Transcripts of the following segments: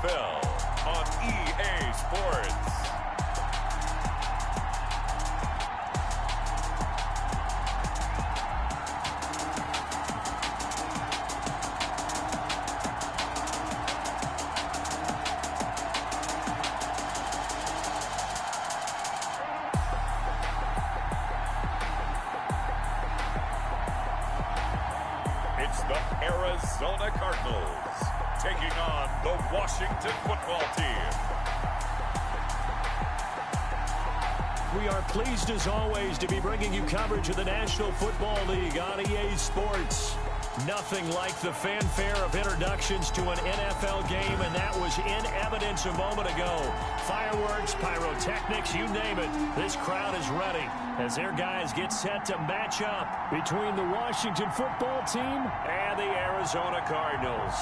NFL on EA Sports. It's the Arizona Cardinals taking on the Washington football team. We are pleased as always to be bringing you coverage of the National Football League on EA Sports. Nothing like the fanfare of introductions to an NFL game, and that was in evidence a moment ago. Fireworks, pyrotechnics, you name it. This crowd is ready as their guys get set to match up between the Washington football team and the Arizona Cardinals.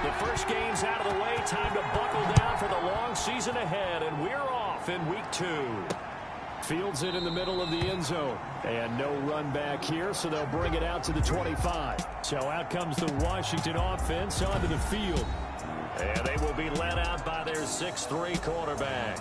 The first game's out of the way. Time to buckle down for the long season ahead, and we're off in week 2. Fields it in the middle of the end zone. And no run back here, so they'll bring it out to the 25. So out comes the Washington offense onto the field. And they will be led out by their 6'3" quarterback.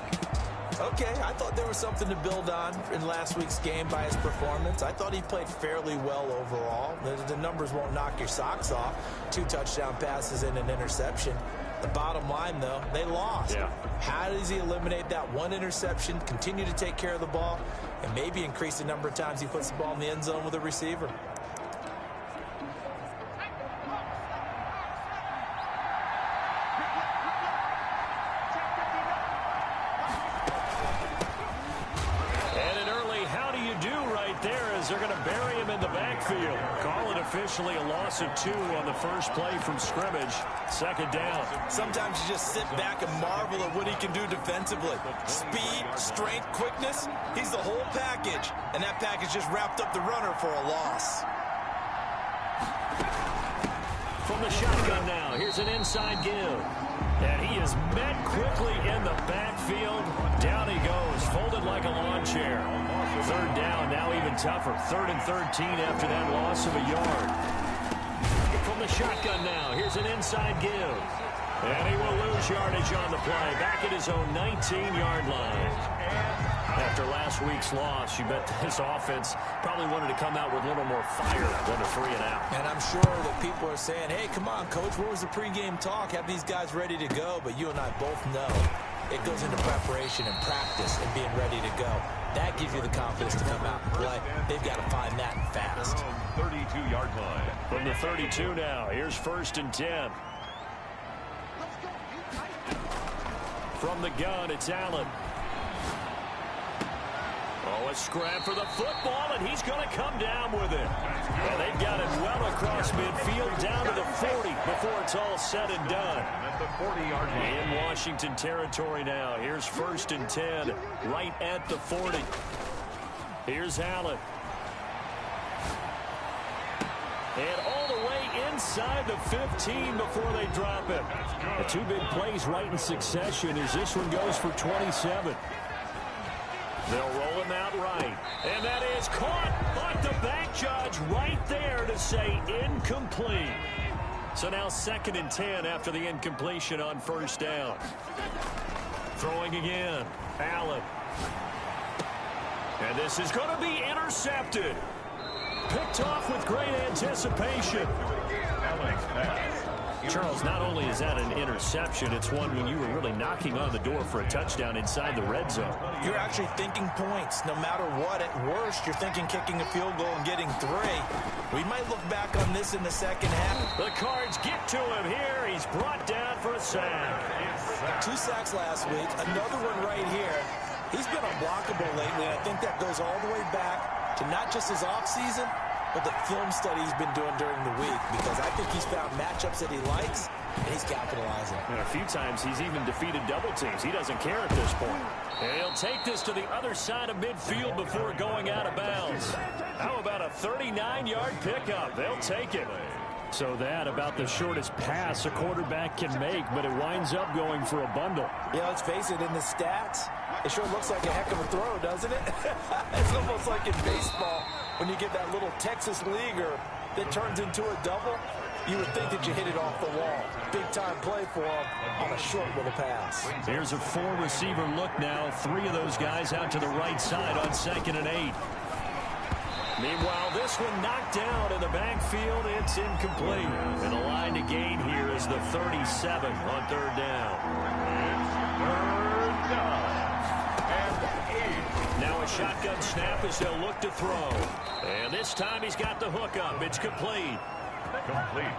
Okay, I thought there was something to build on in last week's game by his performance. I thought he played fairly well overall. The numbers won't knock your socks off. 2 touchdown passes and an interception. The bottom line, though, they lost. Yeah. How does he eliminate that one interception, continue to take care of the ball, and maybe increase the number of times he puts the ball in the end zone with a receiver? They're going to bury him in the backfield. Call it officially a loss of 2 on the first play from scrimmage. Second down. Sometimes you just sit back and marvel at what he can do defensively. Speed, strength, quickness. He's the whole package. And that package just wrapped up the runner for a loss. From the shotgun now, here's an inside give. And he is met quickly in the backfield. Down he goes, folded like a lawn chair. Third down, now even tougher. 3rd and 13 after that loss of a yard. From the shotgun now, here's an inside give. And he will lose yardage on the play. Back at his own 19-yard line. After last week's loss, you bet this offense probably wanted to come out with a little more fire than a 3 and out. And I'm sure that people are saying, hey, come on, Coach, what was the pregame talk? Have these guys ready to go? But you and I both know it goes into preparation and practice and being ready to go. That gives you the confidence to come out and play. They've got to find that fast. 32-yard line. From the 32 now, here's 1st and 10. From the gun, it's Allen. Oh, a scrap for the football, and he's going to come down with it. And they've got it well across midfield, down to the 40 before it's all said and done. At the 40-yard line. In Washington territory now. Here's 1st and 10, right at the 40. Here's Allen. And all the way inside the 15 before they drop it. The 2 big plays right in succession as this one goes for 27. They'll roll him out right. And that is caught, but the back judge right there to say incomplete. So now 2nd and 10 after the incompletion on 1st down. Throwing again. Allen. And this is going to be intercepted. Picked off with great anticipation. Charles, not only is that an interception, it's one when you were really knocking on the door for a touchdown inside the red zone. You're actually thinking points. No matter what, at worst, you're thinking kicking a field goal and getting 3. We might look back on this in the second half. The Cards get to him here. He's brought down for a sack. 2 sacks last week, another one right here. He's been unblockable lately, and I think that goes all the way back to not just his offseason, but the film study he's been doing during the week, because I think he's found matchups that he likes, and he's capitalizing. And a few times he's even defeated double teams. He doesn't care at this point. And he'll take this to the other side of midfield before going out of bounds. How about a 39-yard pickup? They'll take it. So that about the shortest pass a quarterback can make, but it winds up going for a bundle. Yeah, let's face it, in the stats, it sure looks like a heck of a throw, doesn't it? It's almost like in baseball. when you get that little Texas leaguer that turns into a double, you would think that you hit it off the wall. Big-time play for him on a short little pass. Here's a four-receiver look now. Three of those guys out to the right side on 2nd and 8. Meanwhile, this one knocked down in the backfield. It's incomplete. And the line to gain here is the 37 on 3rd down. Third down and 8. Now a shotgun snap as they'll look to throw. And this time he's got the hook up. It's complete.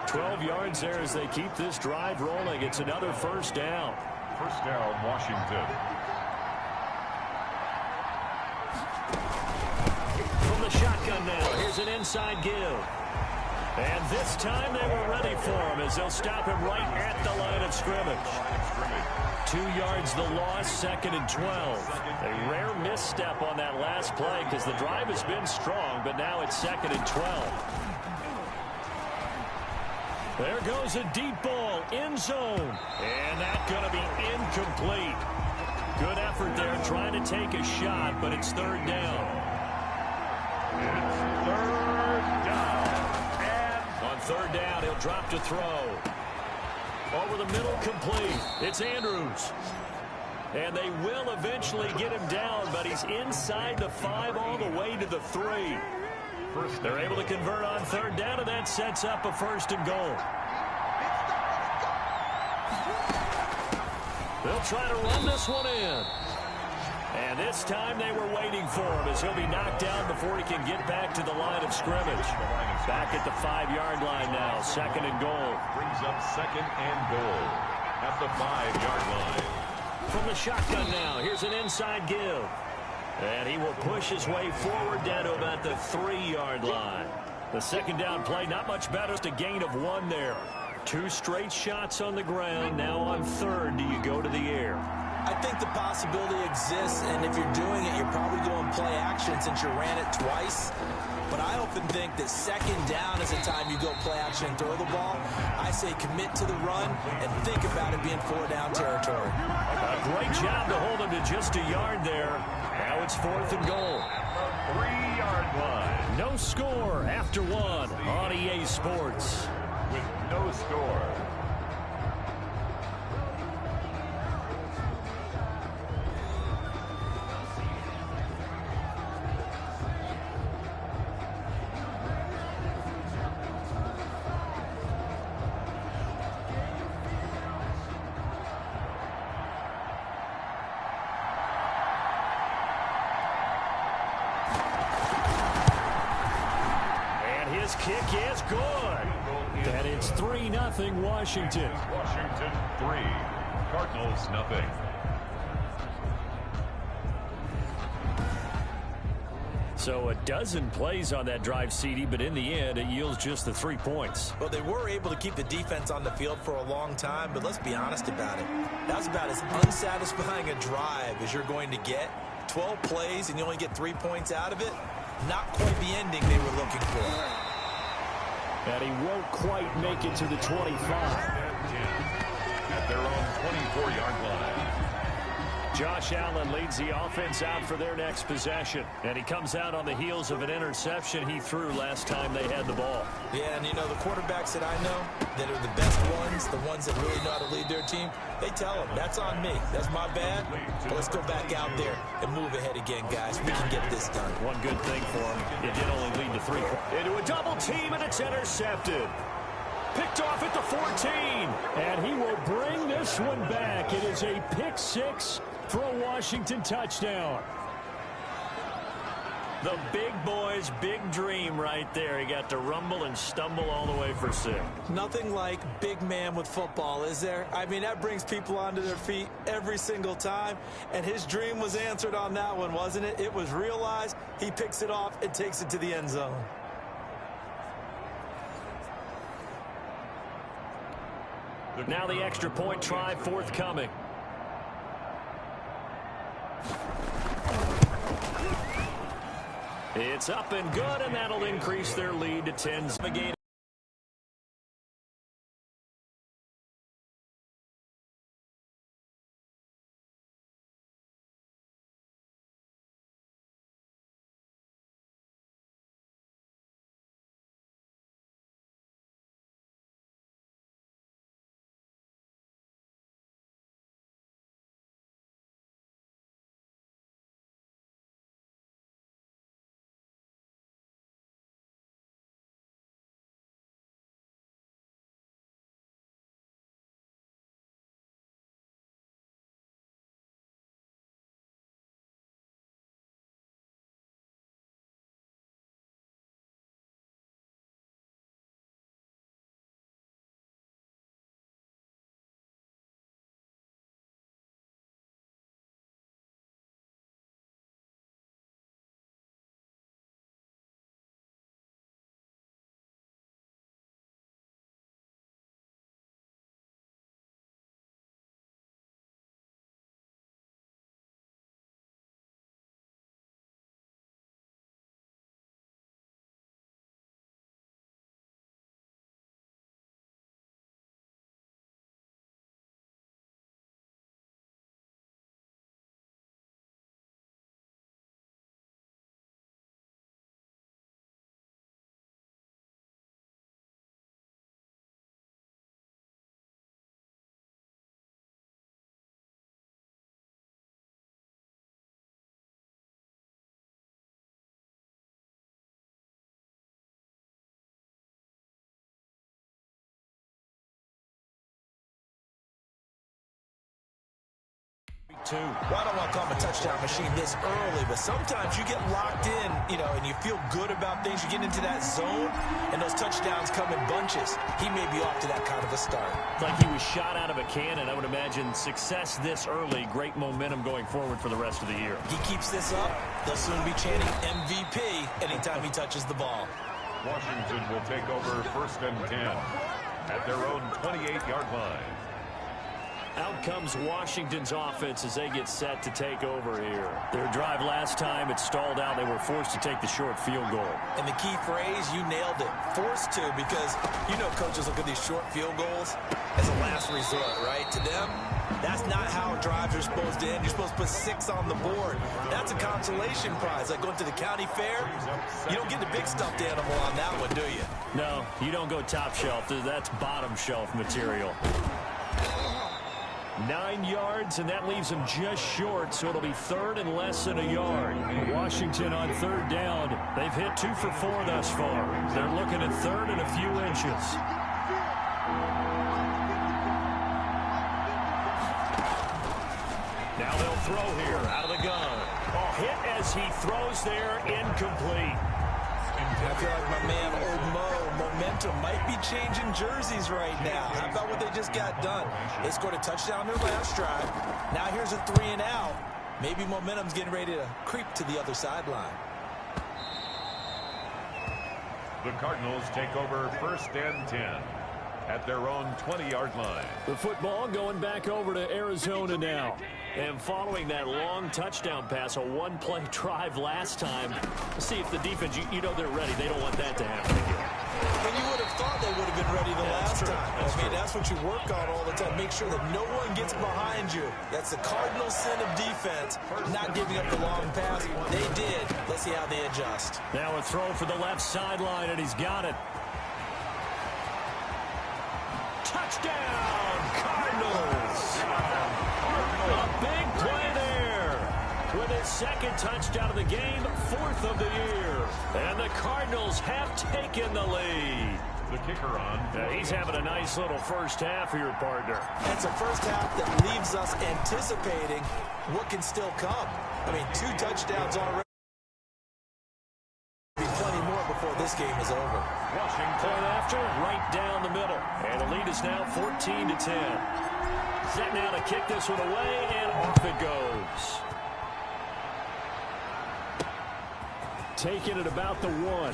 12 yards there as they keep this drive rolling. It's another 1st down. 1st down, Washington. From the shotgun now, here's an inside give. And this time they were ready for him as they'll stop him right at the line of scrimmage. 2 yards the loss, 2nd and 12. A rare misstep on that last play because the drive has been strong, but now it's 2nd and 12. There goes a deep ball, end zone. And that's going to be incomplete. Good effort there trying to take a shot, but it's 3rd down. It's 3rd down. And on 3rd down, he'll drop to throw. Over the middle, complete. It's Andrews. And they will eventually get him down, but he's inside the 5 all the way to the 3. They're able to convert on 3rd down, and that sets up a 1st and goal. They'll try to run this one in. And this time they were waiting for him as he'll be knocked down before he can get back to the line of scrimmage. Back at the 5-yard line now, 2nd and goal. brings up 2nd and goal at the 5-yard line. From the shotgun now, here's an inside give. And he will push his way forward down to about the 3-yard line. The 2nd down play, not much better. The gain of 1 there. 2 straight shots on the ground. Now on 3rd, do you go to the air? I think the possibility exists, and if you're doing it, you're probably going play action since you ran it twice. But I often think that 2nd down is the time you go play action and throw the ball. I say commit to the run and think about it being 4-down territory. A great job to hold him to just a yard there. Now it's 4th and goal. 3-yard line. No score after 1 on EA Sports. With no score. His kick is good. And it's 3-0 Washington. Washington 3, Cardinals 0. So a dozen plays on that drive, CD, but in the end, it yields just the 3 points. Well, they were able to keep the defense on the field for a long time, but let's be honest about it. That was about as unsatisfying a drive as you're going to get. 12 plays and you only get 3 points out of it. Not quite the ending they were looking for. And he won't quite make it to the 25. At their own 24-yard line. Josh Allen leads the offense out for their next possession. And he comes out on the heels of an interception he threw last time they had the ball. Yeah, and you know, the quarterbacks that I know that are the best ones, the ones that really know how to lead their team, they tell them, that's on me. That's my bad. But let's go back out there and move ahead again, guys. We can get this done. One good thing for him, it did only lead to 3 points. Into a double team, and it's intercepted. Picked off at the 14. And he will bring this one back. It is a pick 6 for a Washington touchdown. The big boy's big dream right there. He got to rumble and stumble all the way for 6. Nothing like big man with football, is there? I mean, that brings people onto their feet every single time. And his dream was answered on that one, wasn't it? It was realized. He picks it off and takes it to the end zone. Now the extra point try forthcoming. It's up and good, and that'll increase their lead to 10 again. 2. Well, I don't want to call him a touchdown machine this early, but sometimes you get locked in, and you feel good about things. You get into that zone, and those touchdowns come in bunches. He may be off to that kind of a start. Like he was shot out of a cannon. I would imagine success this early, great momentum going forward for the rest of the year. He keeps this up, they'll soon be chanting MVP anytime he touches the ball. Washington will take over 1st and 10 at their own 28-yard line. Out comes Washington's offense as they get set to take over here. Their drive last time, it stalled out. They were forced to take the short field goal. And the key phrase, you nailed it, forced to, because coaches look at these short field goals as a last resort, right? To them, that's not how drives are supposed to end. You're supposed to put 6 on the board. That's a consolation prize. Like going to the county fair, you don't get the big stuffed animal on that one, do you? No, you don't go top shelf. That's bottom shelf material. 9 yards, and that leaves them just short, so it'll be 3rd and less than a yard. Washington on 3rd down. They've hit 2 for 4 thus far. They're looking at 3rd and a few inches. Now they'll throw here out of the gun. Hit as he throws there, incomplete. I feel like my man, Old Mo, momentum might be changing jerseys right now. How about what they just got done? They scored a touchdown their last drive. Now here's a 3 and out. Maybe momentum's getting ready to creep to the other sideline. The Cardinals take over 1st and 10 at their own 20-yard line. The football going back over to Arizona now. And following that long touchdown pass, a one-play drive last time, see if the defense, they're ready. They don't want that to happen again. And you would have thought they would have been ready the last time. That's what you work on all the time. Make sure that no one gets behind you. That's the cardinal sin of defense, not giving up the long pass. They did. Let's see how they adjust. Now a throw for the left sideline, and he's got it. Touchdown, Cardinals! A big play there. With his 2nd touchdown of the game, 4th of the year. And the Cardinals have taken the lead. The kicker on. He's having a nice little first half here, partner. It's a first half that leaves us anticipating what can still come. 2 touchdowns already. Plenty more before this game is over. Washington point after, right down the middle. And the lead is now 14-10. Set now to kick this one away, and off it goes. Taking it about the 1.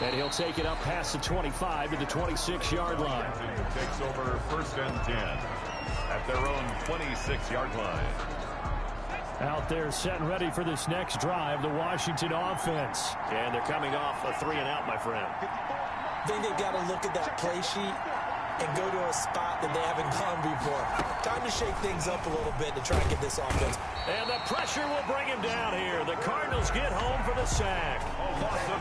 And he'll take it up past the 25 to the 26-yard line. Takes over 1st and 10 at their own 26-yard line. Out there set and ready for this next drive, the Washington offense. And they're coming off a 3 and out, my friend. I think they've got to look at that play sheet and go to a spot that they haven't gone before. Time to shake things up a little bit to try and get this offense. And the pressure will bring him down here. The Cardinals get home for the sack.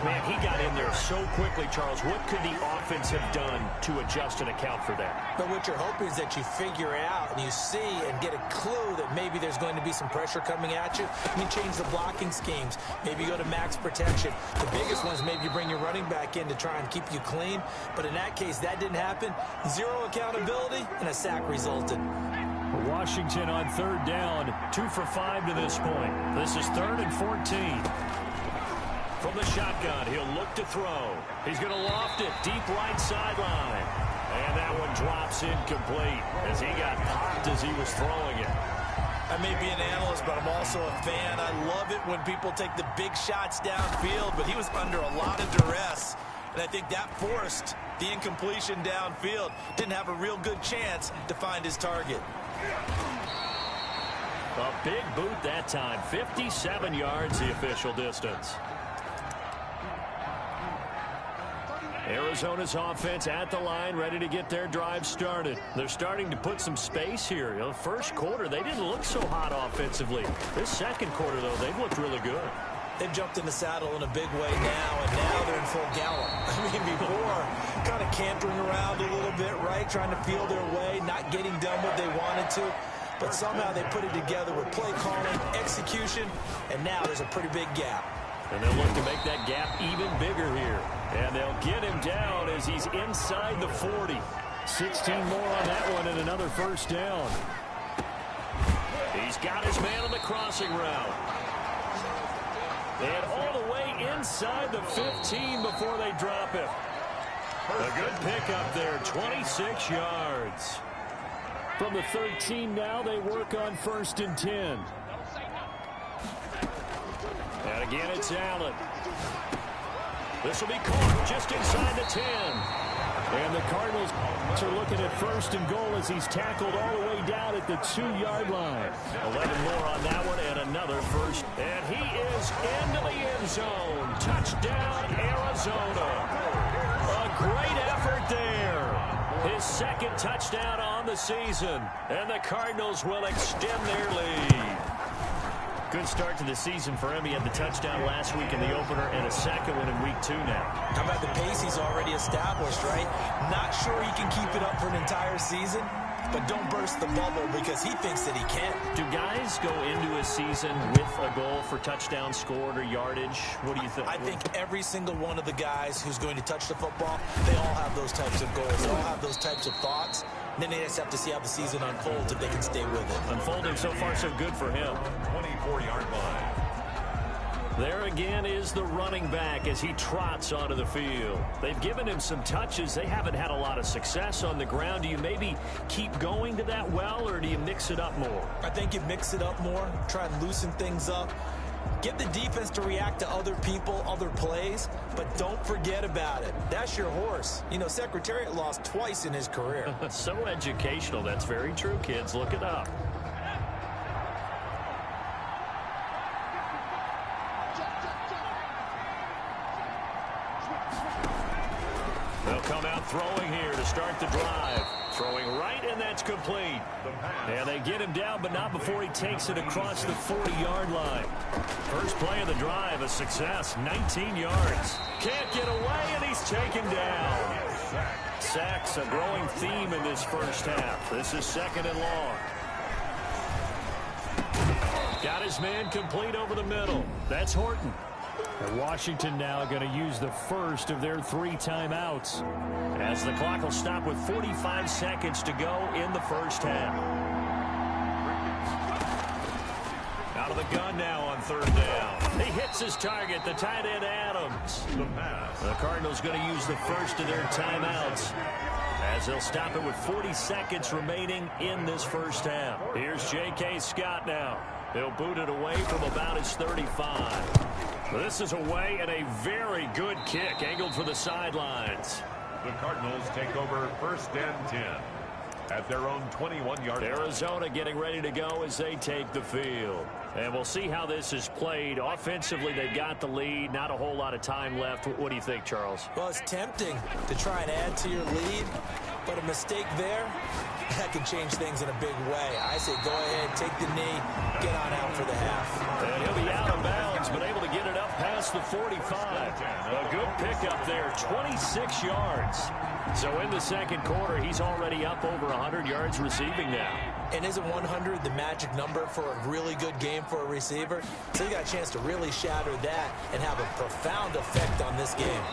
Man, he got in there so quickly, Charles. What could the offense have done to adjust and account for that? But what you're hoping is that you figure out and you see and get a clue that maybe there's going to be some pressure coming at you. You change the blocking schemes. Maybe you go to max protection. The biggest one is maybe you bring your running back in to try and keep you clean. But in that case, that didn't happen. 0 accountability, and a sack resulted. Washington on 3rd down, 2 for 5 to this point. This is 3rd and 14. From the shotgun, he'll look to throw. He's going to loft it deep right sideline. And that one drops incomplete as he got popped as he was throwing it. I may be an analyst, but I'm also a fan. I love it when people take the big shots downfield, but he was under a lot of duress. And I think that forced the incompletion downfield. Didn't have a real good chance to find his target. A big boot that time. 57 yards, the official distance. Arizona's offense at the line, ready to get their drive started. They're starting to put some space here. First quarter, they didn't look so hot offensively. This second quarter, though, they've looked really good. They've jumped in the saddle in a big way now, and now they're in full gallop. Before, kind of cantering around a little bit, right? Trying to feel their way, not getting done what they wanted to. But somehow they put it together with play calling, execution, and now there's a pretty big gap. And they'll look to make that gap even bigger here. And they'll get him down as he's inside the 40. 16 more on that one and another first down. He's got his man on the crossing route. And all the way inside the 15 before they drop him. A good pickup there, 26 yards. From the 13 now, they work on 1st and 10. And again, it's Allen. This will be caught just inside the 10. And the Cardinals are looking at 1st and goal as he's tackled all the way down at the 2-yard line. 11 more on that one and another first. And he is into the end zone. Touchdown, Arizona. A great effort there. His second touchdown on the season. And the Cardinals will extend their lead. Good start to the season for him. He had the touchdown last week in the opener and a second one in week 2 now. How about the pace he's already established, right? Not sure he can keep it up for an entire season, but don't burst the bubble because he thinks that he can. Do guys go into a season with a goal for touchdown scored or yardage? What do you think? I think every single one of the guys who's going to touch the football, they all have those types of goals. They all have those types of thoughts. Then they just have to see how the season unfolds if they can stay with it. Unfolding so far so good for him. 24-yard line. There again is the running back as he trots onto the field. They've given him some touches. They haven't had a lot of success on the ground. Do you maybe keep going to that well, or do you mix it up more? I think you mix it up more, try and loosen things up. Get the defense to react to other people, other plays, but don't forget about it. That's your horse. You know, Secretariat lost twice in his career. So educational. That's very true, kids. Look it up. They'll come out throwing here to start the drive. Throwing right, and that's complete. And they get him down, but not before he takes it across the 40-yard line. First play of the drive, a success, 19 yards. Can't get away, and he's taken down. Sacks, a growing theme in this first half. This is 2nd and long. Got his man complete over the middle. That's Horton. And Washington now going to use the first of their 3 timeouts. As the clock will stop with 45 seconds to go in the first half. Out of the gun now on 3rd down. He hits his target, the tight end Adams. The Cardinals going to use the first of their timeouts as they'll stop it with 40 seconds remaining in this first half. Here's J.K. Scott now. He'll boot it away from about his 35. This is away and a very good kick angled for the sidelines. The Cardinals take over 1st and 10 at their own 21-yard line. Arizona getting ready to go as they take the field. And we'll see how this is played. Offensively, they've got the lead. Not a whole lot of time left. What do you think, Charles? Well, it's tempting to try and add to your lead, but a mistake there, that can change things in a big way. I say go ahead, take the knee, get on out for the half. And he'll be out of bounds, but able to get it up past the 45. A good pickup there, 26 yards. So in the second quarter, he's already up over 100 yards receiving now. And isn't 100 the magic number for a really good game for a receiver? So you got a chance to really shatter that and have a profound effect on this game.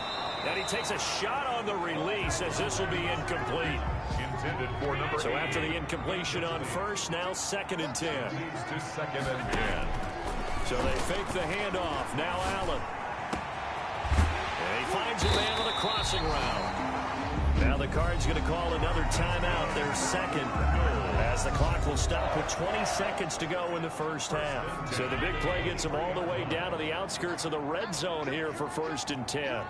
And he takes a shot on the release as this will be incomplete. Intended for number So after the incompletion on first, now 2nd and 10. Moves to 2nd and 10. So they fake the handoff. Now Allen. And he finds a man on the crossing route. Now the Cards going to call another timeout. Their second. As the clock will stop with 20 seconds to go in the first half. So the big play gets them all the way down to the outskirts of the red zone here for 1st and 10.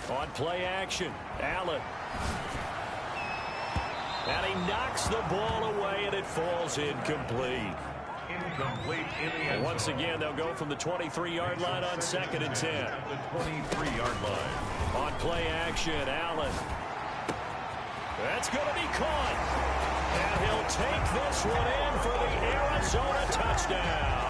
On play action, Allen. And he knocks the ball away, and it falls incomplete. Incomplete in the end. Once again, they'll go from the 23-yard line on 2nd and 10. The 23-yard line. On play action, Allen. That's going to be caught. And he'll take this one in for the Arizona touchdown.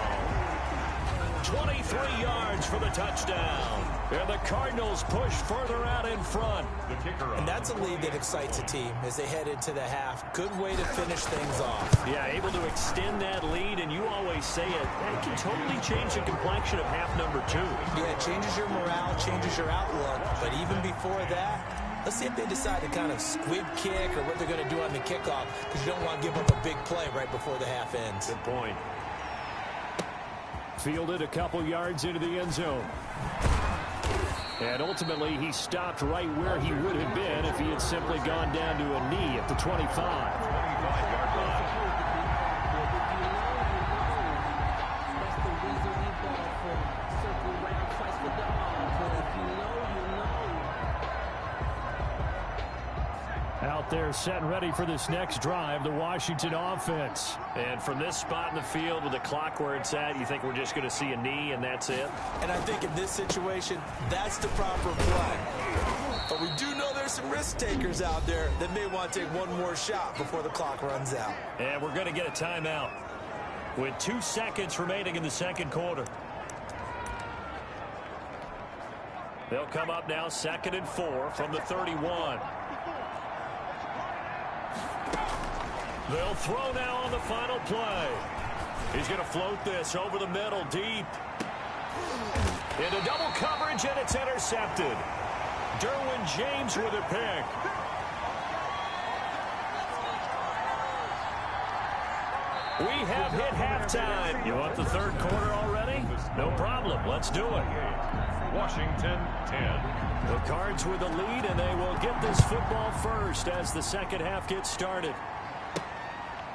23 yards for the touchdown. And the Cardinals push further out in front. The kicker. And that's a lead that excites a team as they head into the half. Good way to finish things off. Yeah, able to extend that lead, and you always say it can totally change the complexion of half number 2. Yeah, it changes your morale, changes your outlook. But even before that, Let's see if they decide to kind of squib kick or what they're going to do on the kickoff, because you don't want to give up a big play right before the half ends. Good point. Fielded a couple yards into the end zone. And ultimately, he stopped right where he would have been if he had simply gone down to a knee at the 25. 25-yard line. Out there set and ready for this next drive, the Washington offense. And from this spot in the field with the clock where it's at, you think we're just going to see a knee and that's it? And I think in this situation, that's the proper play. But we do know there's some risk takers out there that may want to take one more shot before the clock runs out. And we're going to get a timeout with 2 seconds remaining in the second quarter. They'll come up now 2nd and 4 from the 31. They'll throw now on the final play. He's going to float this over the middle, deep. Into double coverage, and it's intercepted. Derwin James with a pick. We have hit halftime. You want the third quarter already? No problem. Let's do it. Washington 10. The Cards with the lead, and they will get this football first as the second half gets started.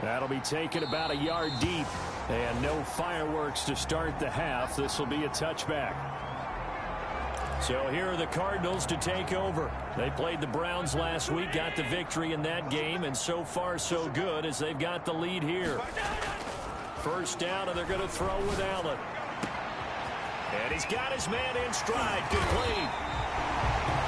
That'll be taken about a yard deep. And no fireworks to start the half. This will be a touchback. So here are the Cardinals to take over. They played the Browns last week, got the victory in that game, and so far so good as they've got the lead here. First down, and they're going to throw with Allen. And he's got his man in stride, complete.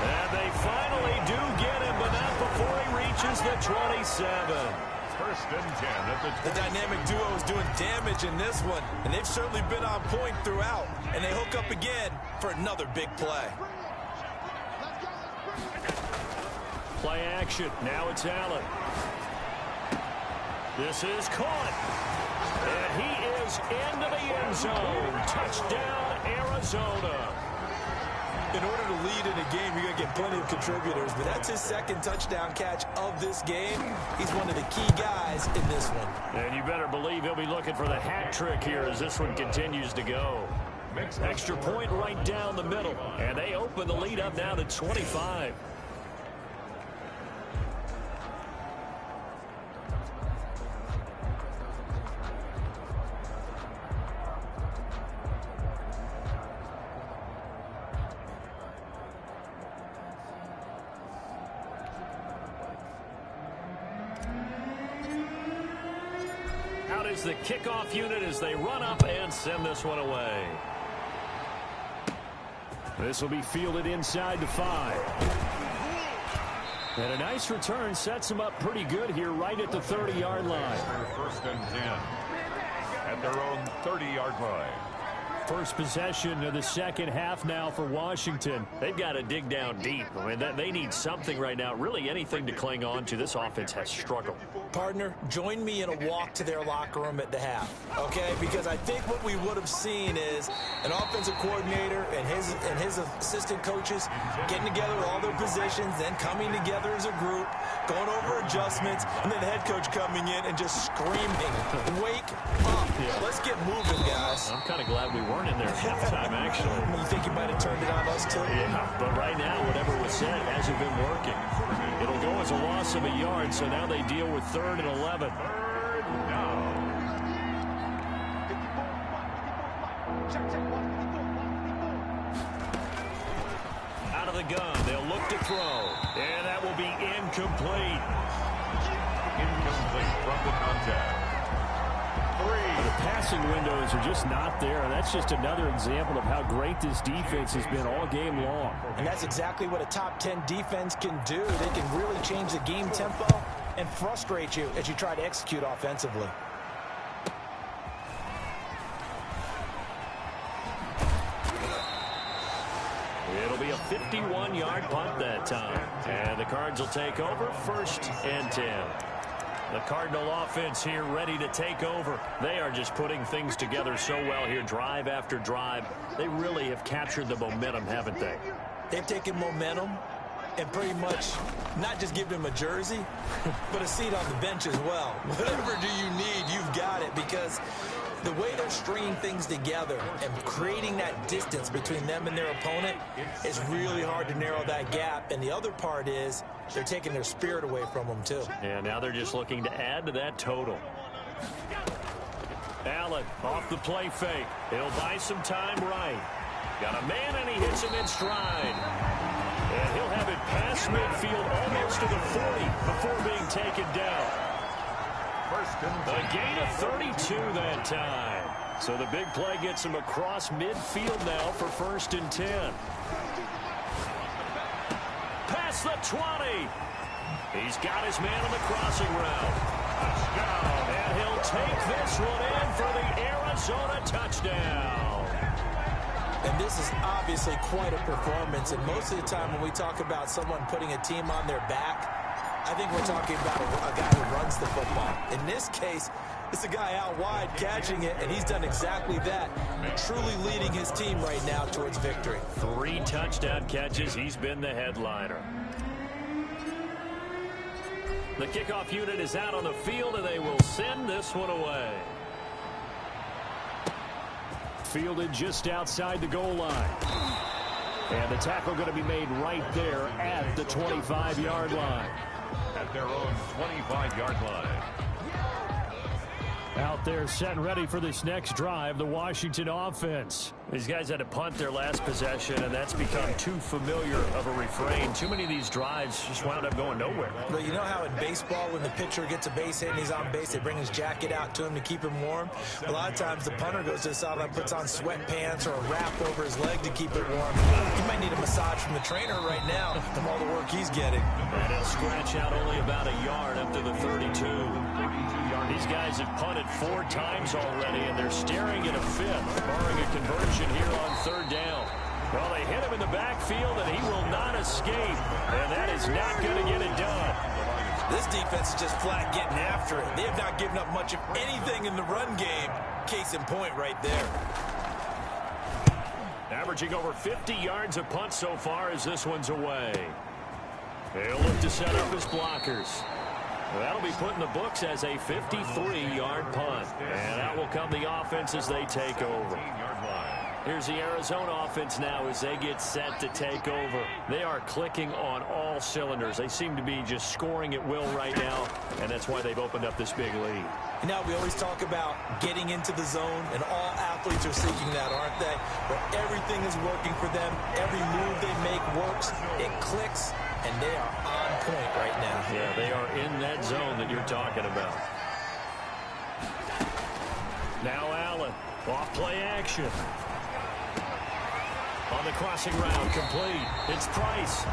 And they finally do get him, but not before he reaches the 27. First and 10 at the The dynamic duo is doing damage in this one, and they've certainly been on point throughout. And they hook up again for another big play. Play action. Now it's Allen. This is caught. And he is into the end zone. Touchdown, Arizona. In order to lead in a game, you're going to get plenty of contributors, but that's his second touchdown catch of this game. He's one of the key guys in this one. And you better believe he'll be looking for the hat trick here as this one continues to go. Extra point right down the middle, and they open the lead up now to 25. Out is the kickoff unit as they run up and send this one away. This will be fielded inside the 5. And a nice return sets them up pretty good here right at the 30-yard line. first and 10 at their own 30-yard line. First possession of the second half now for Washington. They've got to dig down deep. I mean, they need something right now, really anything to cling on to. This offense has struggled. Partner, join me in a walk to their locker room at the half, okay? Because I think what we would have seen is an offensive coordinator and his assistant coaches getting together with all their positions, then coming together as a group, going over adjustments, and then the head coach coming in and just screaming, "Wake up. Let's get moving, guys." I'm kind of glad we weren't in there at halftime, actually. You think you might have turned it on us, too? Yeah, but right now, whatever was said hasn't been working. It'll go as a loss of a yard, so now they deal with 3rd and 11. Out of the gun, they'll look to throw, and that will be incomplete. Incomplete from the contact. The passing windows are just not there. That's just another example of how great this defense has been all game long. And that's exactly what a top 10 defense can do. They can really change the game tempo and frustrate you as you try to execute offensively. It'll be a 51-yard punt that time. And the Cards will take over 1st and 10. The Cardinal offense here ready to take over. They are just putting things together so well here, drive after drive. They really have captured the momentum, haven't they? They've taken momentum and pretty much not just give him a jersey, but a seat on the bench as well. Whatever do you need, you've got it, because the way they're stringing things together and creating that distance between them and their opponent is really hard to narrow that gap. And the other part is they're taking their spirit away from them, too. And now they're just looking to add to that total. Allen off the play fake. He'll buy some time right. Got a man, and he hits him in stride. And he'll have it past midfield almost to the 40 before being taken down. A gain of 32 that time. So the big play gets him across midfield now for 1st and 10. Past the 20. He's got his man on the crossing route. And he'll take this one in for the Arizona touchdown. And this is obviously quite a performance. And most of the time when we talk about someone putting a team on their back, I think we're talking about a guy who runs the football. In this case, it's a guy out wide catching it, and he's done exactly that, truly leading his team right now towards victory. 3 touchdown catches. He's been the headliner. The kickoff unit is out on the field, and they will send this one away. Fielded just outside the goal line. And the tackle going to be made right there at the 25-yard line. At their own 25-yard line. Out there set and ready for this next drive, the Washington offense. These guys had to punt their last possession, and that's become too familiar of a refrain. Too many of these drives just wound up going nowhere. But you know how in baseball, when the pitcher gets a base hit and he's on base, they bring his jacket out to him to keep him warm? A lot of times the punter goes to the sideline, puts on sweatpants or a wrap over his leg to keep it warm. He might need a massage from the trainer right now from all the work he's getting. And he'll scratch out only about a yard up to the 32. These guys have punted 4 times already, and they're staring at a 5th, barring a conversion here on 3rd down. Well, they hit him in the backfield, and he will not escape, and that is not going to get it done. This defense is just flat getting after it. They have not given up much of anything in the run game. Case in point right there. Averaging over 50 yards a punt so far as this one's away. They'll look to set up his blockers. That'll be put in the books as a 53-yard punt. And out will come the offense as they take over. Here's the Arizona offense now as they get set to take over. They are clicking on all cylinders. They seem to be just scoring at will right now, and that's why they've opened up this big lead. Now, we always talk about getting into the zone, and all athletes are seeking that, aren't they? But everything is working for them. Every move they make works. It clicks, and they are on point right now. Yeah, they are in that zone that you're talking about. Now Allen, off play action. On the crossing route, complete. It's Price.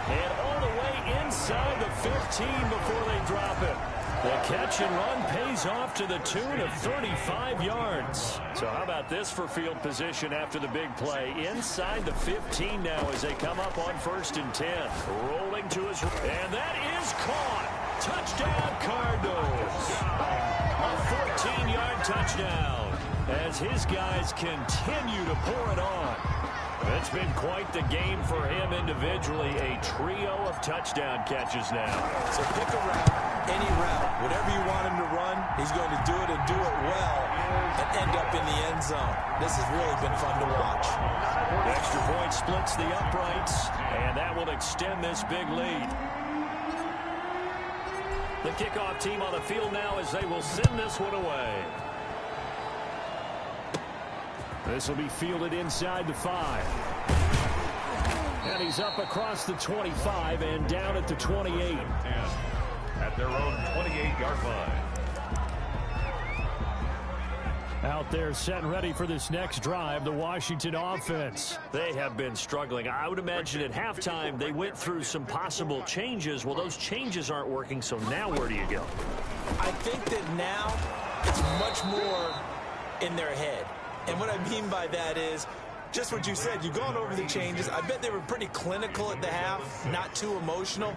And all the way inside the 15 before they drop it. The catch and run pays off to the tune of 35 yards. So how about this for field position after the big play? Inside the 15 now as they come up on 1st and 10. Rolling to his... And that is caught. Touchdown, Cardinals. A 14-yard touchdown as his guys continue to pour it on. It's been quite the game for him individually. A trio of touchdown catches now. So pick a route, any route. Whatever you want him to run, he's going to do it and do it well and end up in the end zone. This has really been fun to watch. The extra point splits the uprights, and that will extend this big lead. The kickoff team on the field now as they will send this one away. This will be fielded inside the 5. And he's up across the 25 and down at the 28. At their own 28-yard line. Out there set and ready for this next drive, the Washington offense. They have been struggling. I would imagine at halftime they went through some possible changes. Well, those changes aren't working, so now where do you go? I think that now it's much more in their head. And what I mean by that is just what you said. You've gone over the changes. I bet they were pretty clinical at the half, not too emotional.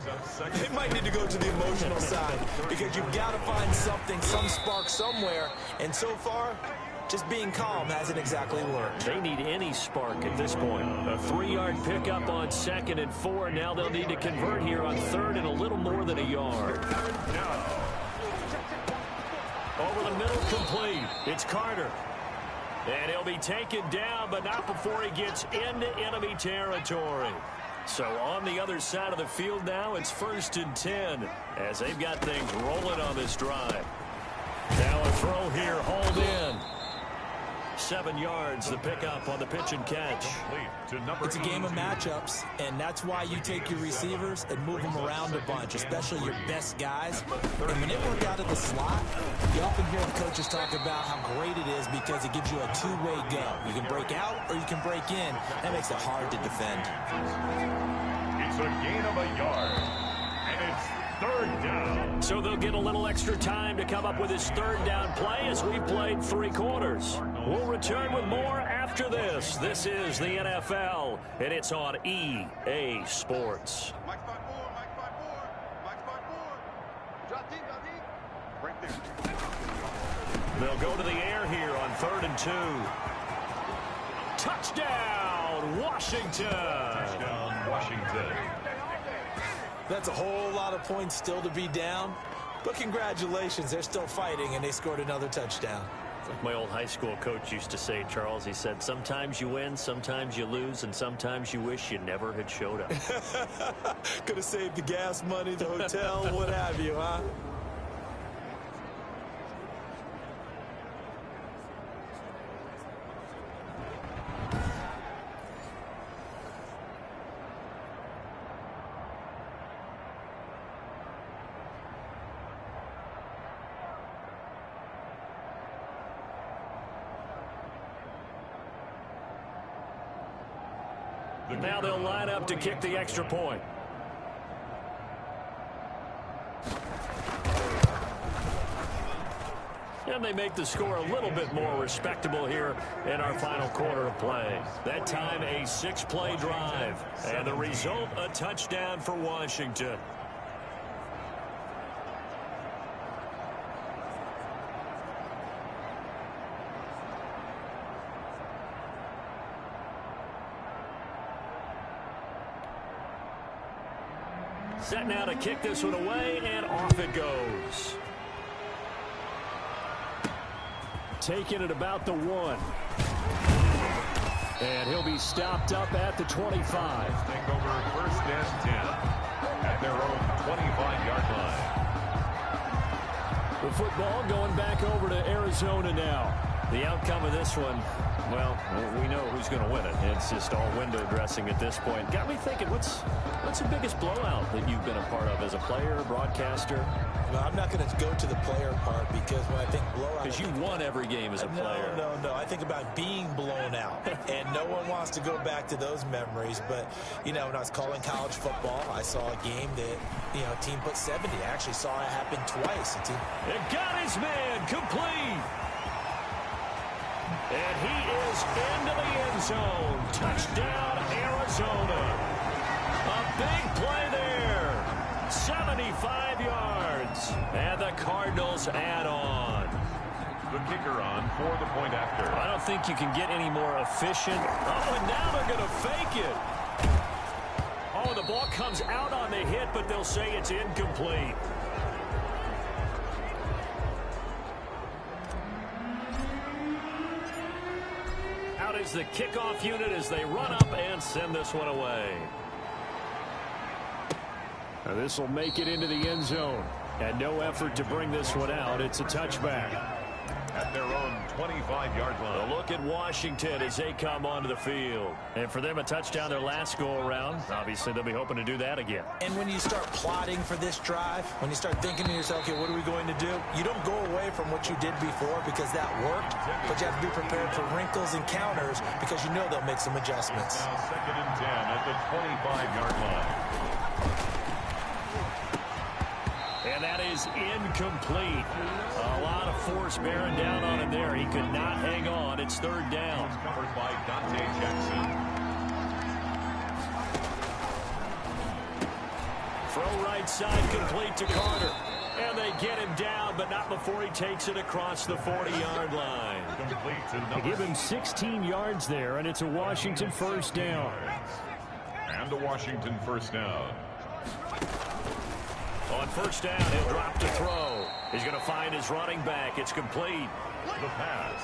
They might need to go to the emotional side because you've got to find something, some spark somewhere. And so far, just being calm hasn't exactly worked. They need any spark at this point. A 3-yard pickup on 2nd and 4. Now they'll need to convert here on 3rd and a little more than a yard. Over the middle, complete. It's Carter. And he'll be taken down, but not before he gets into enemy territory. So on the other side of the field now, it's 1st and 10 as they've got things rolling on this drive. Now a throw here, hauled in. 7 yards, the pickup on the pitch and catch. It's a game of matchups, and that's why you take your receivers and move them around a bunch, especially your best guys. And when they work out of the slot, you often hear the coaches talk about how great it is because it gives you a two-way go. You can break out or you can break in. That makes it hard to defend. It's a gain of a yard, and it's 3rd down. So they'll get a little extra time to come up with his 3rd down play as we've played 3 quarters. We'll return with more after this. This is the NFL, and it's on EA Sports. They'll go to the air here on 3rd and 2. Touchdown, Washington. Touchdown, Washington. That's a whole lot of points still to be down. But congratulations, they're still fighting, and they scored another touchdown. Like my old high school coach used to say, Charles, he said, sometimes you win, sometimes you lose, and sometimes you wish you never had showed up. Could have saved the gas money, the hotel, what have you, huh? Now they'll line up to kick the extra point. And they make the score a little bit more respectable here in our final quarter of play. That time a 6-play drive. And the result, a touchdown for Washington. Set now to kick this one away, and off it goes. Taking it about the 1. And he'll be stopped up at the 25. Take over 1st and 10 at their own 25-yard line. The football going back over to Arizona now. The outcome of this one, well, we know who's going to win it. It's just all window dressing at this point. Got me thinking, what's the biggest blowout that you've been a part of as a player, broadcaster? Well, I'm not going to go to the player part because when I think blowout... Because you won every game as a player. No. I think about being blown out. And no one wants to go back to those memories. But, you know, when I was calling college football, I saw a game that, you know, a team put 70. I actually saw it happen twice. It got his man complete. And he is into the end zone. Touchdown, Arizona. A big play there. 75 yards. And the Cardinals add on. The kicker on for the point after. I don't think you can get any more efficient. Oh, and now they're going to fake it. Oh, the ball comes out on the hit, but they'll say it's incomplete. Out is the kickoff unit as they run up and send this one away. Now this will make it into the end zone. And no effort to bring this one out. It's a touchback. At their own 25-yard line. A look at Washington as they come onto the field. And for them, a touchdown their last go-around. Obviously, they'll be hoping to do that again. And when you start plotting for this drive, when you start thinking to yourself, okay, what are we going to do? You don't go away from what you did before because that worked, but you have to be prepared for wrinkles and counters because you know they'll make some adjustments. Now 2nd and 10 at the 25-yard line. And that is incomplete. A lot of force bearing down on him there. He could not hang on. It's 3rd down. It's covered by Dante Jackson. Throw right side complete to Carter. And they get him down, but not before he takes it across the 40-yard line. They give him 16 yards there, and it's a Washington first down. And a Washington first down. On first down, he'll drop to throw. He's going to find his running back. It's complete. The pass.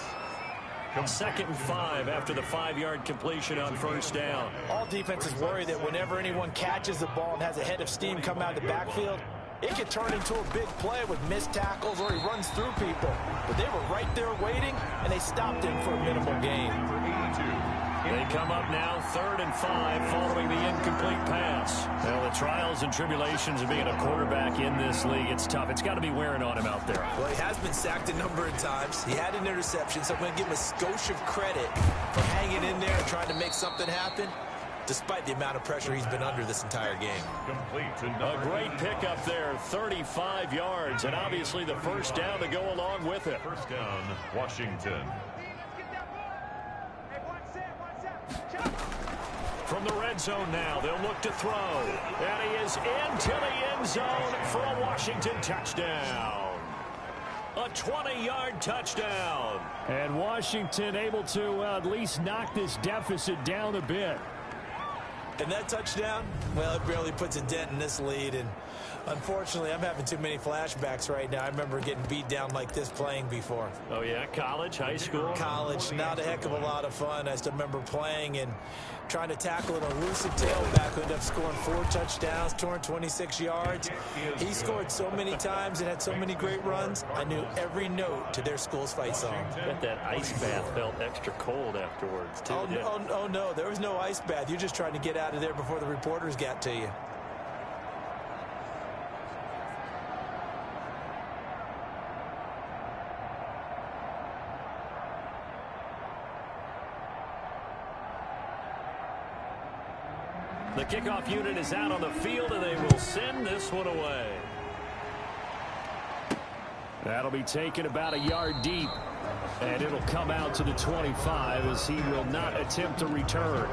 2nd and 5 after the 5-yard completion on first down. All defenses worry that whenever anyone catches the ball and has a head of steam come out of the backfield, it could turn into a big play with missed tackles or he runs through people. But they were right there waiting, and they stopped him for a minimal gain. They come up now 3rd and 5 following the incomplete pass. Well, the trials and tribulations of being a quarterback in this league, it's tough. It's got to be wearing on him out there. Well, he has been sacked a number of times. He had an interception, so I'm going to give him a skosh of credit for hanging in there and trying to make something happen, despite the amount of pressure he's been under this entire game. A great pickup there, 35 yards, and obviously the first down to go along with it. First down, Washington. From the red zone now, they'll look to throw. And he is into the end zone for a Washington touchdown. A 20-yard touchdown. And Washington able to at least knock this deficit down a bit. And that touchdown, well, it barely puts a dent in this lead. And unfortunately, I'm having too many flashbacks right now. I remember getting beat down like this playing before. Oh, yeah? College, high school? College, not a heck of a lot of fun. I still remember playing and trying to tackle an elusive tailback who ended up scoring 4 touchdowns, 226 yards. He scored so many times and had so many great runs, I knew every note to their school's fight song. Bet that ice bath felt extra cold afterwards, too. Oh, no, there was no ice bath. You're just trying to get out of there before the reporters got to you. The kickoff unit is out on the field, and they will send this one away. That'll be taken about a yard deep, and it'll come out to the 25 as he will not attempt to return.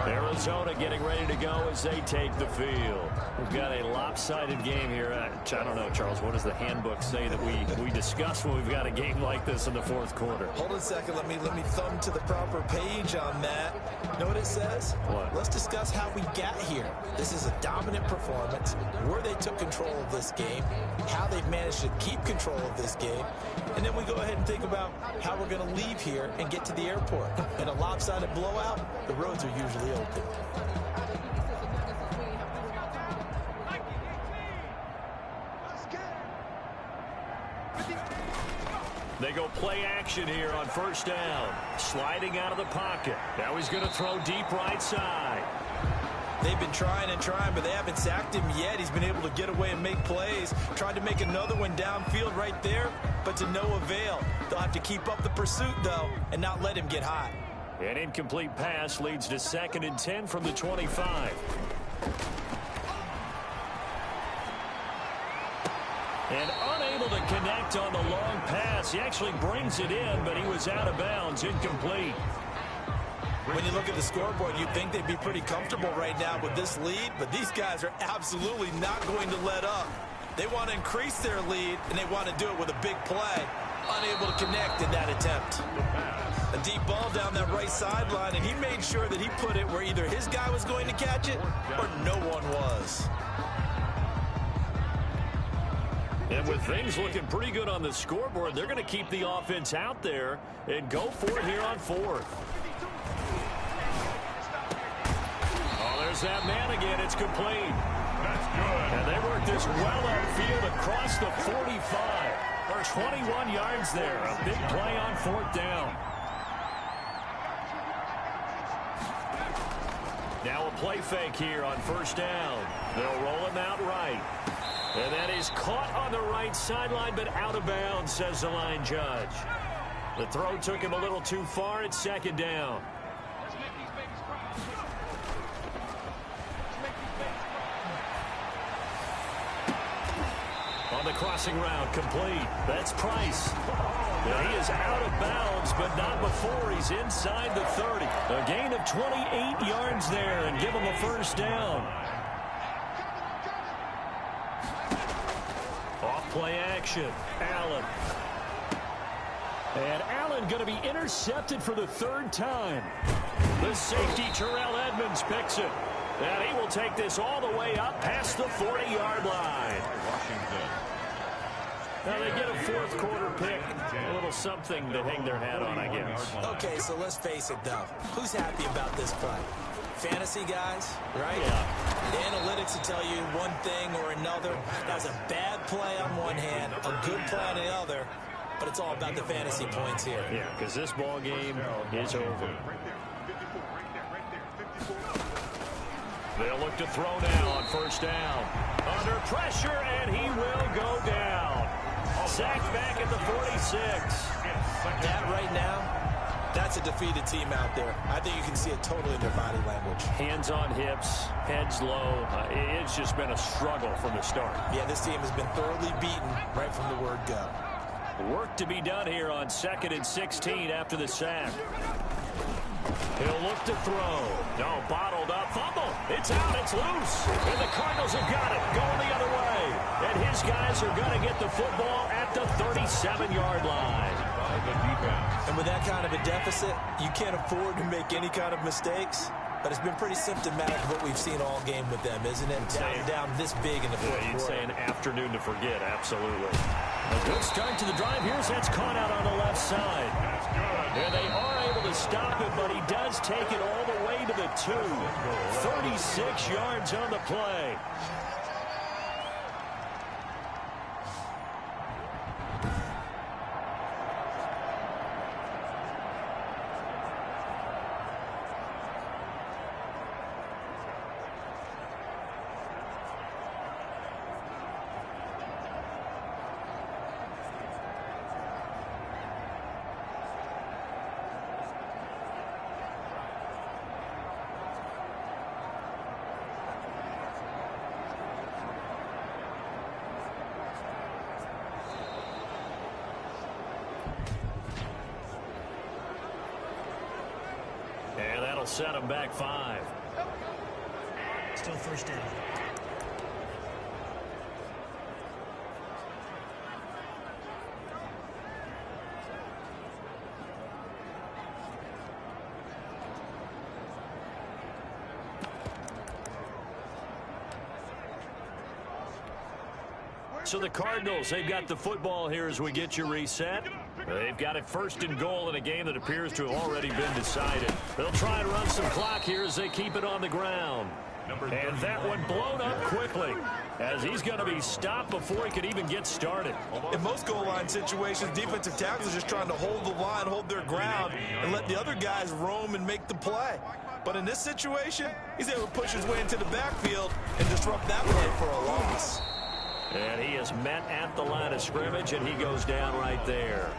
Arizona getting ready to go as they take the field. We've got a lopsided game here. I don't know, Charles, what does the handbook say that we discuss when we've got a game like this in the 4th quarter? Hold on a second. Let me thumb to the proper page on that. Know what it says? What? Let's discuss how we got here. This is a dominant performance, where they took control of this game, how they've managed to keep control of this game, and then we go ahead and think about how we're going to leave here and get to the airport. In a lopsided blowout, the roads are usually open. They go play action here on first down. Sliding out of the pocket. Now he's going to throw deep right side. They've been trying and trying, but they haven't sacked him yet. He's been able to get away and make plays. Tried to make another one downfield right there, but to no avail. They'll have to keep up the pursuit, though, and not let him get hot. An incomplete pass leads to 2nd and 10 from the 25. And unable to connect on the long pass. He actually brings it in, but he was out of bounds, incomplete. When you look at the scoreboard, you'd think they'd be pretty comfortable right now with this lead, but these guys are absolutely not going to let up. They want to increase their lead, and they want to do it with a big play. Unable to connect in that attempt. A deep ball down that right sideline, and he made sure that he put it where either his guy was going to catch it or no one was. And with things looking pretty good on the scoreboard, they're going to keep the offense out there and go for it here on 4th. Oh, there's that man again. It's complete. That's good. And they work this well upfield across the 45. For 21 yards there. A big play on 4th down. Now a play fake here on first down. They'll roll him out right. And that is caught on the right sideline, but out of bounds, says the line judge. The throw took him a little too far. It's 2nd down. On the crossing route, complete. That's Price. Now he is out of bounds, but not before he's inside the 30. A gain of 28 yards there and give him a first down. Off play action. Allen. And Allen going to be intercepted for the third time. The safety, Terrell Edmonds, picks it. And he will take this all the way up past the 40-yard line. Now they get a fourth quarter pick. A little something to hang their hat on, I guess. Okay, so let's face it, though. Who's happy about this play? Fantasy guys, right? Yeah. The analytics will tell you one thing or another. That's a bad play on one hand, a good play on the other, but it's all about the fantasy points here. Yeah, because this ball game is over. They'll look to throw now on first down. Under pressure, and he will go down. Sacked back at the 46. That right now, that's a defeated team out there. I think you can see it totally in their body language. Hands on hips, heads low. It's just been a struggle from the start. Yeah, this team has been thoroughly beaten right from the word go. Work to be done here on 2nd and 16 after the sack. He'll look to throw. No, bottled up. Fumble. It's out. It's loose. And the Cardinals have got it. Going the other way. And his guys are going to get the football at the 37-yard line. And with that kind of a deficit, you can't afford to make any kind of mistakes. But it's been pretty symptomatic of what we've seen all game with them, isn't it? Down this big in the fourth quarter. You'd say an afternoon to forget. Absolutely. A good start to the drive. Here's that's caught out on the left side. And they are able to stop it, but he does take it all the way to the 2. 36 yards on the play. And that'll set him back 5. Still first down. So the Cardinals, they've got the football here as we get you reset. They've got it 1st and goal in a game that appears to have already been decided. They'll try and run some clock here as they keep it on the ground. And that one blown up quickly as he's going to be stopped before he could even get started. In most goal line situations, defensive tackles are just trying to hold the line, hold their ground, and let the other guys roam and make the play. But in this situation, he's able to push his way into the backfield and disrupt that play for a loss. And he is met at the line of scrimmage, and he goes down right there.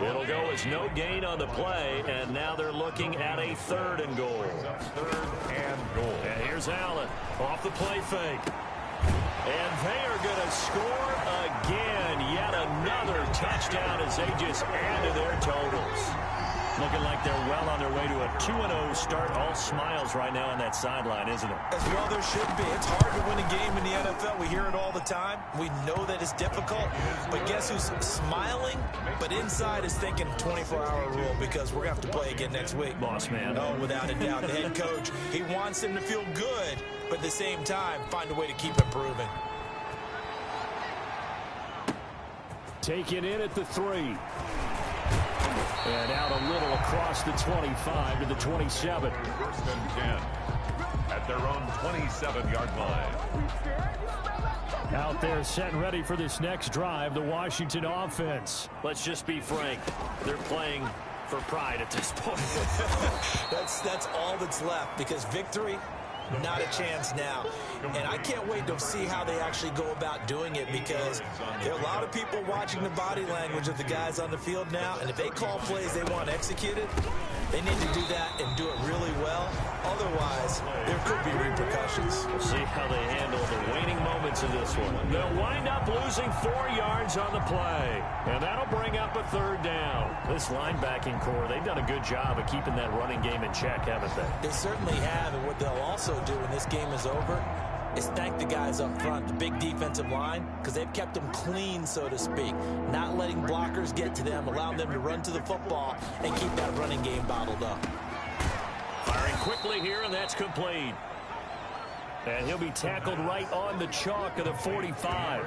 It'll go as no gain on the play, and now they're looking at a 3rd and goal. 3rd and goal. And here's Allen off the play fake. And they are going to score again. Yet another touchdown as they just add to their totals. Looking like they're well on their way to a 2-0 start. All smiles right now on that sideline, isn't it? As well there should be. It's hard to win a game in the NFL. We hear it all the time. We know that it's difficult. But guess who's smiling? But inside is thinking 24-hour rule because we're going to have to play again next week. Boss man. Oh, without a doubt. The head coach, he wants them to feel good, but at the same time, find a way to keep improving. Taken in at the 3. And out a little across the 25 to the 27. 1st and 10 at their own 27-yard line. Out there set and ready for this next drive, the Washington offense. Let's just be frank. They're playing for pride at this point. That's all that's left because victory, not a chance now. And I can't wait to see how they actually go about doing it because there are a lot of people watching the body language of the guys on the field now. And if they call plays they want executed, they need to do that and do it really well. Otherwise, there could be repercussions. We'll see how they handle the waning moments of this one. They'll wind up losing 4 yards on the play. And that'll bring up a 3rd down. This linebacking core, they've done a good job of keeping that running game in check, haven't they? They certainly have. And what they'll also do when this game is over, is thank the guys up front, the big defensive line, because they've kept them clean, so to speak, not letting blockers get to them, allowing them to run to the football and keep that running game bottled up. Firing quickly here, and that's complete. And he'll be tackled right on the chalk of the 45.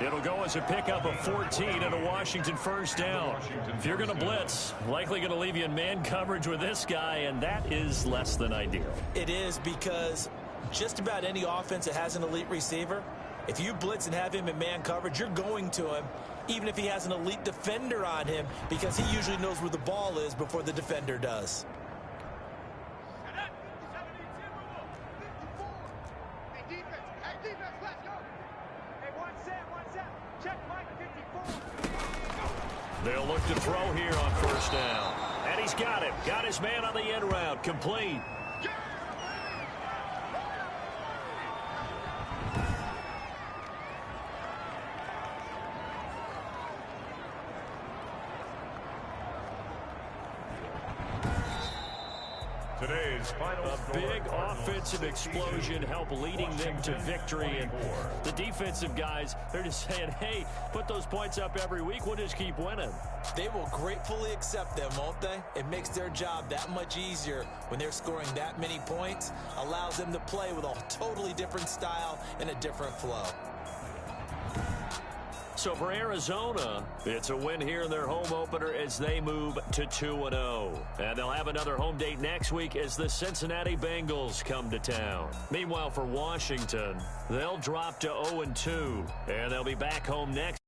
It'll go as a pickup of 14 and a Washington first down. If you're going to blitz, likely going to leave you in man coverage with this guy, and that is less than ideal. It is, because just about any offense that has an elite receiver, if you blitz and have him in man coverage, you're going to him, even if he has an elite defender on him, because he usually knows where the ball is before the defender does. They'll look to throw here on first down. And he's got him. Got his man on the end route. Complete. Today's final A big offensive explosion helped leading them to victory. And the defensive guys, they're just saying, hey, put those points up every week. We'll just keep winning. They will gratefully accept them, won't they? It makes their job that much easier when they're scoring that many points. Allows them to play with a totally different style and a different flow. So for Arizona, it's a win here in their home opener as they move to 2-0. And they'll have another home date next week as the Cincinnati Bengals come to town. Meanwhile, for Washington, they'll drop to 0-2, and they'll be back home next.